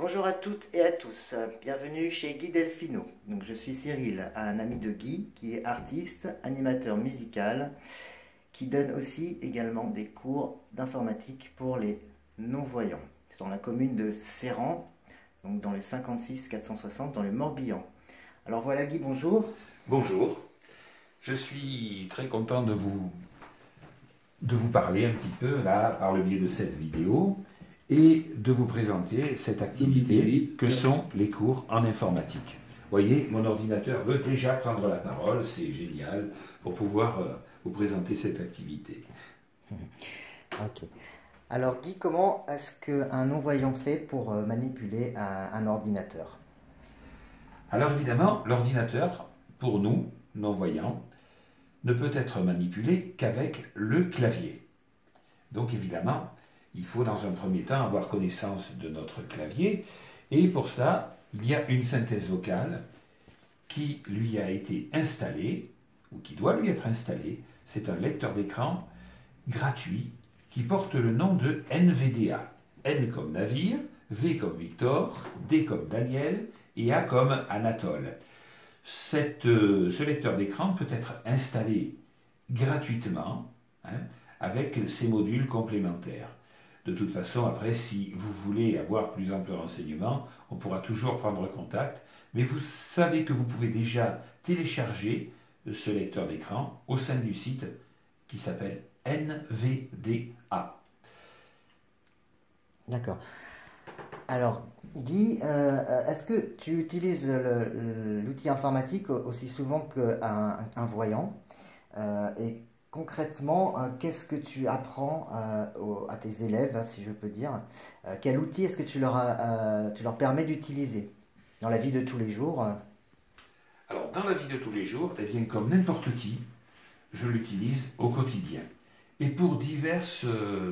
Bonjour à toutes et à tous, bienvenue chez Guy Delfino. Donc, je suis Cyril, un ami de Guy qui est artiste, animateur musical, qui donne aussi également des cours d'informatique pour les non-voyants. C'est dans la commune de Serran, donc dans les 56 460 dans le Morbihan. Alors voilà Guy, bonjour. Bonjour, je suis très content de vous parler un petit peu là par le biais de cette vidéo et de vous présenter cette activité que sont les cours en informatique. Vous voyez, mon ordinateur veut déjà prendre la parole, c'est génial pour pouvoir vous présenter cette activité. Ok. Alors Guy, comment est-ce qu'un non-voyant fait pour manipuler un ordinateur? Alors évidemment, l'ordinateur, pour nous, non-voyants, ne peut être manipulé qu'avec le clavier. Donc évidemment, il faut dans un premier temps avoir connaissance de notre clavier, et pour ça, il y a une synthèse vocale qui lui a été installée, ou qui doit lui être installée. C'est un lecteur d'écran gratuit qui porte le nom de NVDA. N comme navire, V comme Victor, D comme Daniel et A comme Anatole. Ce lecteur d'écran peut être installé gratuitement avec ses modules complémentaires. De toute façon, après, si vous voulez avoir plus ample renseignement, on pourra toujours prendre contact. Mais vous savez que vous pouvez déjà télécharger ce lecteur d'écran au sein du site qui s'appelle NVDA. D'accord. Alors, Guy, est-ce que tu utilises l'outil informatique aussi souvent qu'un voyant? Et concrètement, qu'est-ce que tu apprends à tes élèves, si je peux dire? Quel outil est-ce que tu leur permets d'utiliser dans la vie de tous les jours? Alors, dans la vie de tous les jours, eh bien, comme n'importe qui, je l'utilise au quotidien. Et pour diverses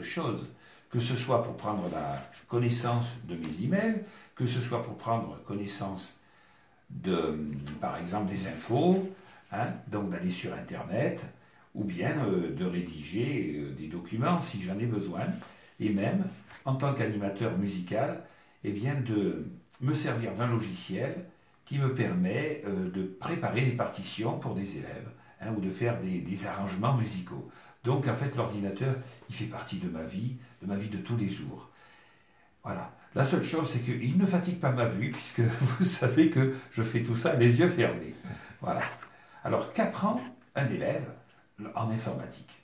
choses, que ce soit pour prendre la connaissance de mes emails, que ce soit pour prendre connaissance par exemple, des infos, donc d'aller sur Internet, ou bien de rédiger des documents si j'en ai besoin, et même, en tant qu'animateur musical, eh bien, de me servir d'un logiciel qui me permet de préparer des partitions pour des élèves, ou de faire des arrangements musicaux. Donc, en fait, l'ordinateur, il fait partie de ma vie de tous les jours. Voilà. La seule chose, c'est qu'il ne fatigue pas ma vue, puisque vous savez que je fais tout ça les yeux fermés. Voilà. Alors, qu'apprend un élève en informatique?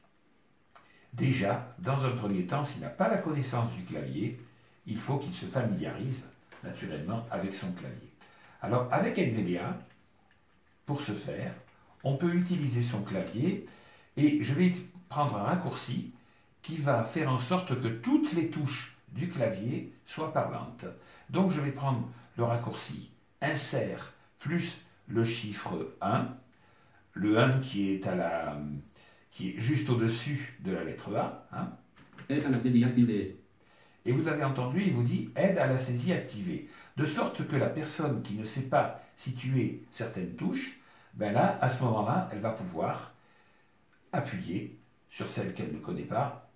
Déjà, dans un premier temps, s'il n'a pas la connaissance du clavier, il faut qu'il se familiarise naturellement avec son clavier. Alors, avec NVDA, pour ce faire, on peut utiliser son clavier, et je vais prendre un raccourci qui va faire en sorte que toutes les touches du clavier soient parlantes. Donc je vais prendre le raccourci insert plus le chiffre 1, le 1 qui est juste au-dessus de la lettre A. Aide à la saisie activée. Et vous avez entendu, il vous dit aide à la saisie activée. De sorte que la personne qui ne sait pas situer certaines touches, ben là, à ce moment-là, elle va pouvoir appuyer sur celle qu'elle ne connaît pas.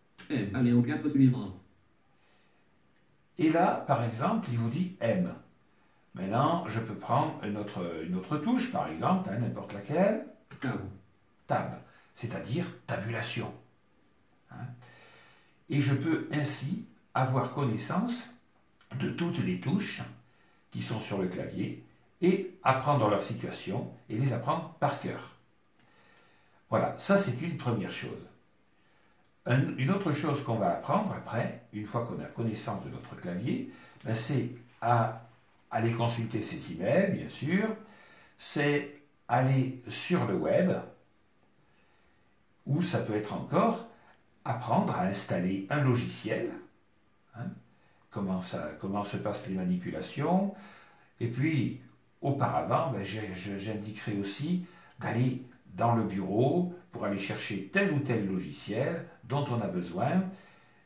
Allez au 4 suivant. Et là, par exemple, il vous dit M. Maintenant, je peux prendre une autre touche, par exemple, n'importe laquelle. Tab. Tab, c'est-à-dire tabulation. Et je peux ainsi avoir connaissance de toutes les touches qui sont sur le clavier et apprendre leur situation et les apprendre par cœur. Voilà, ça c'est une première chose. Une autre chose qu'on va apprendre après, une fois qu'on a connaissance de notre clavier, c'est à aller consulter ses emails, bien sûr, c'est aller sur le web, ou ça peut être encore apprendre à installer un logiciel, comment se passent les manipulations, et puis auparavant, j'indiquerai aussi d'aller dans le bureau pour aller chercher tel ou tel logiciel dont on a besoin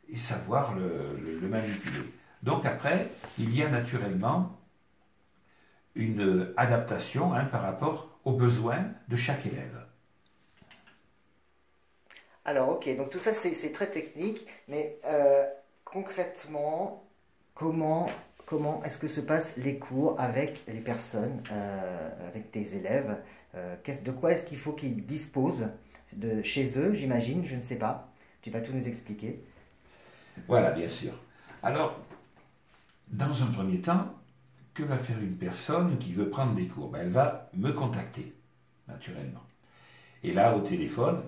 et savoir le manipuler. Donc après, il y a naturellement une adaptation par rapport aux besoins de chaque élève. Alors ok, donc tout ça c'est très technique, mais concrètement, comment comment est-ce que se passent les cours avec les personnes, avec tes élèves? De quoi est-ce qu'il faut qu'ils disposent de chez eux, j'imagine, je ne sais pas. Tu vas tout nous expliquer. Voilà, bien sûr. Alors, dans un premier temps, que va faire une personne qui veut prendre des cours? Elle va me contacter, naturellement. Et là, au téléphone,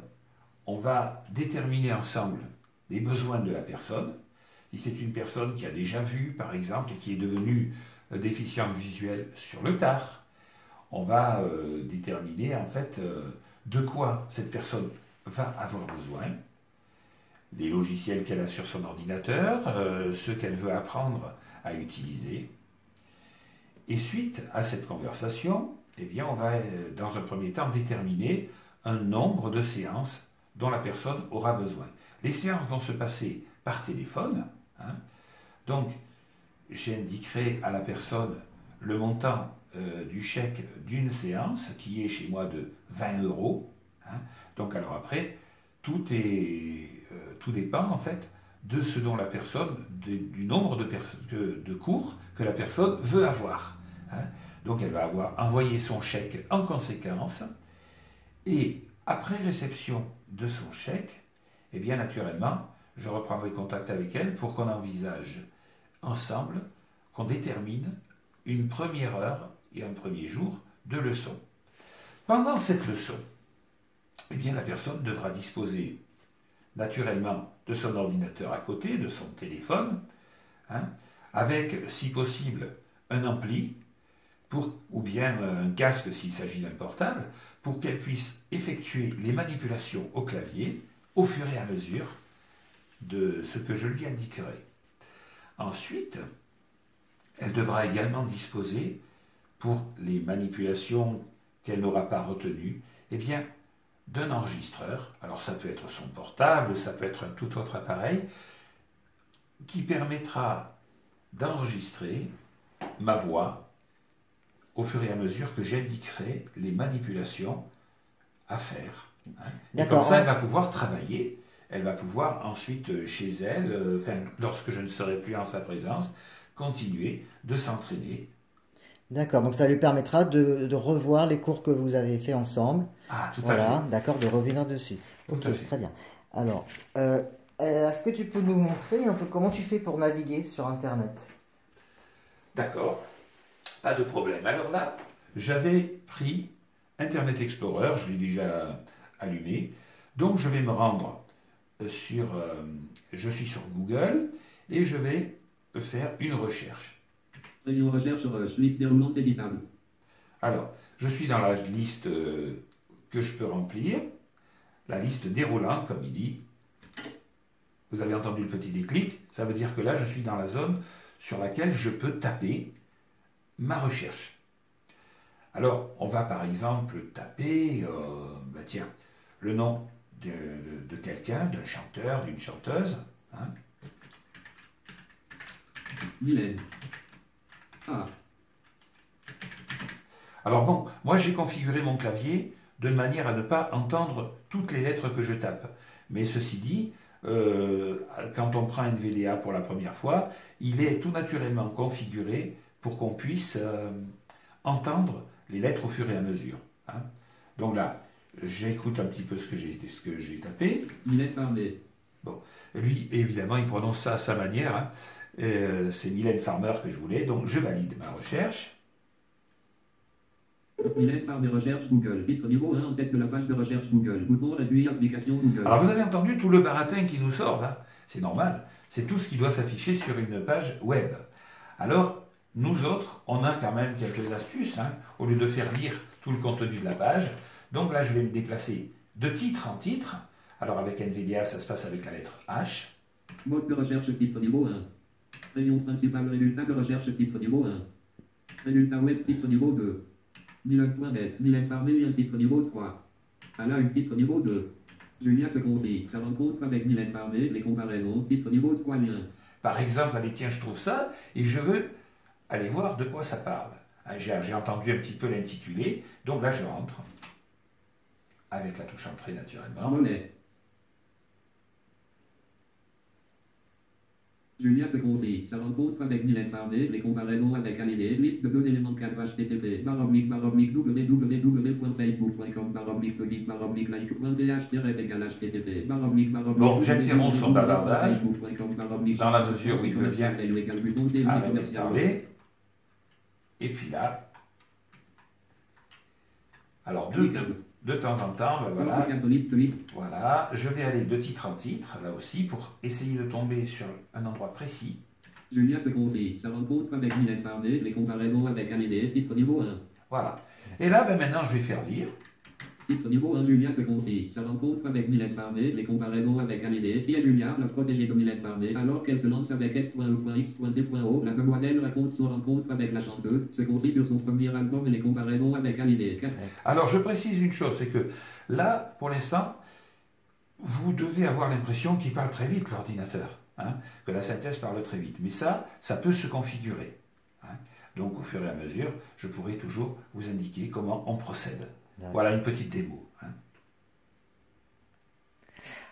on va déterminer ensemble les besoins de la personne. Si c'est une personne qui a déjà vu, par exemple, et qui est devenue déficiente visuelle sur le tard, on va déterminer en fait de quoi cette personne va avoir besoin, les logiciels qu'elle a sur son ordinateur, ce qu'elle veut apprendre à utiliser. Et suite à cette conversation, eh bien, on va dans un premier temps déterminer un nombre de séances dont la personne aura besoin. Les séances vont se passer par téléphone. Donc, j'indiquerai à la personne le montant du chèque d'une séance, qui est chez moi de 20 euros. Donc, alors après, tout dépend en fait de ce dont la personne, du nombre de cours que la personne veut avoir. Donc, elle va envoyer son chèque en conséquence. Et après réception de son chèque, eh bien, naturellement, je reprendrai contact avec elle pour qu'on envisage ensemble, qu'on détermine une première heure et un premier jour de leçon. Pendant cette leçon, eh bien, la personne devra disposer naturellement de son ordinateur à côté, de son téléphone, avec, si possible, un ampli, ou bien un casque s'il s'agit d'un portable, pour qu'elle puisse effectuer les manipulations au clavier au fur et à mesure de ce que je lui indiquerai. Ensuite, elle devra également disposer, pour les manipulations qu'elle n'aura pas retenues, eh bien, d'un enregistreur. Alors ça peut être son portable, ça peut être un tout autre appareil, qui permettra d'enregistrer ma voix au fur et à mesure que j'indiquerai les manipulations à faire. Et comme ça, elle va pouvoir travailler. Elle va pouvoir ensuite, chez elle, lorsque je ne serai plus en sa présence, continuer de s'entraîner. D'accord, donc ça lui permettra de revoir les cours que vous avez fait ensemble. Ah, tout à Voilà, fait. d'accord, de revenir dessus. Tout Ok, à fait. très bien. Alors, est-ce que tu peux nous montrer un peu comment tu fais pour naviguer sur Internet? D'accord, pas de problème. Alors là, j'avais pris Internet Explorer, je l'ai déjà allumé, donc je vais me rendre je suis sur Google et je vais faire une recherche. Une recherche liste déroulante éditable. Alors, je suis dans la liste que je peux remplir, la liste déroulante, comme il dit. Vous avez entendu le petit déclic, ça veut dire que là, je suis dans la zone sur laquelle je peux taper ma recherche. Alors, on va par exemple taper, tiens, le nom de quelqu'un, d'un chanteur, d'une chanteuse. Mylène. Ah. Alors bon, moi j'ai configuré mon clavier de manière à ne pas entendre toutes les lettres que je tape. Mais ceci dit, quand on prend NVDA pour la première fois, il est tout naturellement configuré pour qu'on puisse entendre les lettres au fur et à mesure. Donc là, j'écoute un petit peu ce que j'ai tapé. Mylène Farmer. Bon, lui, évidemment, il prononce ça à sa manière. C'est Mylène Farmer que je voulais, donc je valide ma recherche. Mylène Farmer recherche Google. Titre niveau 1 en tête de la page de recherche Google. Bouton réduire application Google. Alors vous avez entendu tout le baratin qui nous sort là. C'est normal. C'est tout ce qui doit s'afficher sur une page web. Alors, nous autres, on a quand même quelques astuces, au lieu de faire lire tout le contenu de la page. Donc là, je vais me déplacer de titre en titre. Alors avec NVDA, ça se passe avec la lettre H. Mode de recherche titre niveau 1. Rayon principal résultat de recherche titre niveau 1. Résultat web titre niveau 2. Mylène.net. Mylène Farmer un titre niveau 3. Ala un titre niveau 2. Julia se confie. Sa rencontre avec Mylène Farmer. Les comparaisons. Titre niveau 3 lien. Par exemple, allez tiens, je trouve ça et je veux aller voir de quoi ça parle. J'ai entendu un petit peu l'intitulé, donc là je rentre avec la touche entrée naturellement. Monnaie. Julia se confie. Sa rencontre avec Mylène Farmer, les comparaisons avec Alizé, liste de 2 éléments 4 http www.facebook.com like.th Bon, j'interromps son bavardage dans la mesure où il veut bien arrêter de parler. Et puis là, alors de temps en temps, ben voilà, je vais aller de titre en titre, là aussi, pour essayer de tomber sur un endroit précis. Julia se confie. Sa rencontre avec Mylène Farmer, les comparaisons avec Alizé, titre niveau 1. Voilà. Et là, ben maintenant, je vais faire lire. Titre niveau 1, Julia se confie. Sa rencontre avec Mylène Farmer, les comparaisons avec Alizé, et Julia, la protégée de Mylène Farmer, alors qu'elle se lance avec S.E.X.C.O, la demoiselle raconte son rencontre avec la chanteuse, se confie sur son premier album et les comparaisons avec Alizé. Alors, je précise une chose, c'est que là, pour l'instant, vous devez avoir l'impression qu'il parle très vite, l'ordinateur, hein, que la synthèse parle très vite. Mais ça peut se configurer. Hein. Donc, au fur et à mesure, je pourrai toujours vous indiquer comment on procède. Voilà une petite démo. Hein.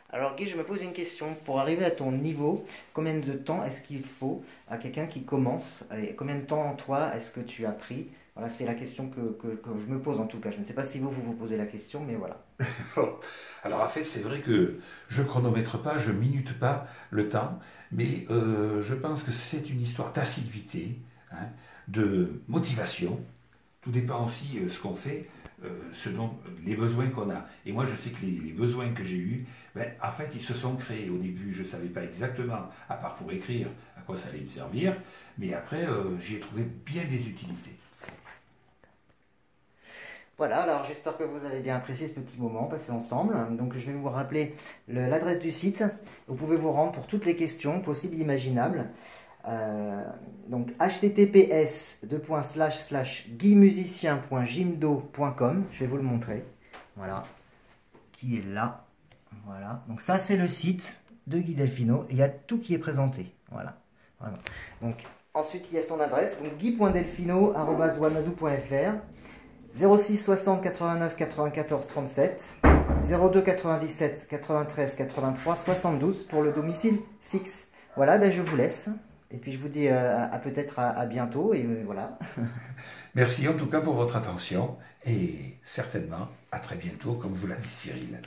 Alors Guy, je me pose une question. Pour arriver à ton niveau, combien de temps est-ce qu'il faut à quelqu'un qui commence? Et combien de temps, toi, est-ce que tu as pris? Voilà, c'est la question que je me pose en tout cas. Je ne sais pas si vous posez la question, mais voilà. Bon. Alors en fait, c'est vrai que je chronomètre pas, je minute pas le temps, mais je pense que c'est une histoire d'assiduité, hein, de motivation. Tout dépend aussi ce qu'on fait. Les besoins qu'on a. Et moi, je sais que les besoins que j'ai eus, ben, en fait, ils se sont créés. Au début, je ne savais pas exactement, à part pour écrire, à quoi ça allait me servir. Mais après, j'y ai trouvé bien des utilités. Voilà, alors j'espère que vous avez bien apprécié ce petit moment passé ensemble. Donc, je vais vous rappeler l'adresse du site. Vous pouvez vous rendre pour toutes les questions possibles et imaginables. Donc https://guymusicien.jimdo.com. Je vais vous le montrer, voilà, qui est là, voilà. Donc ça, c'est le site de Guy Delfino, et il y a tout qui est présenté, voilà, vraiment. Donc ensuite, il y a son adresse, donc guy.delfino@wanadoo.fr, 06 60 89 94 37, 02 97 93 83 72 pour le domicile fixe. Voilà, ben je vous laisse. Et puis je vous dis peut-être à bientôt, et voilà. Merci en tout cas pour votre attention, et certainement à très bientôt, comme vous l'a dit Cyril.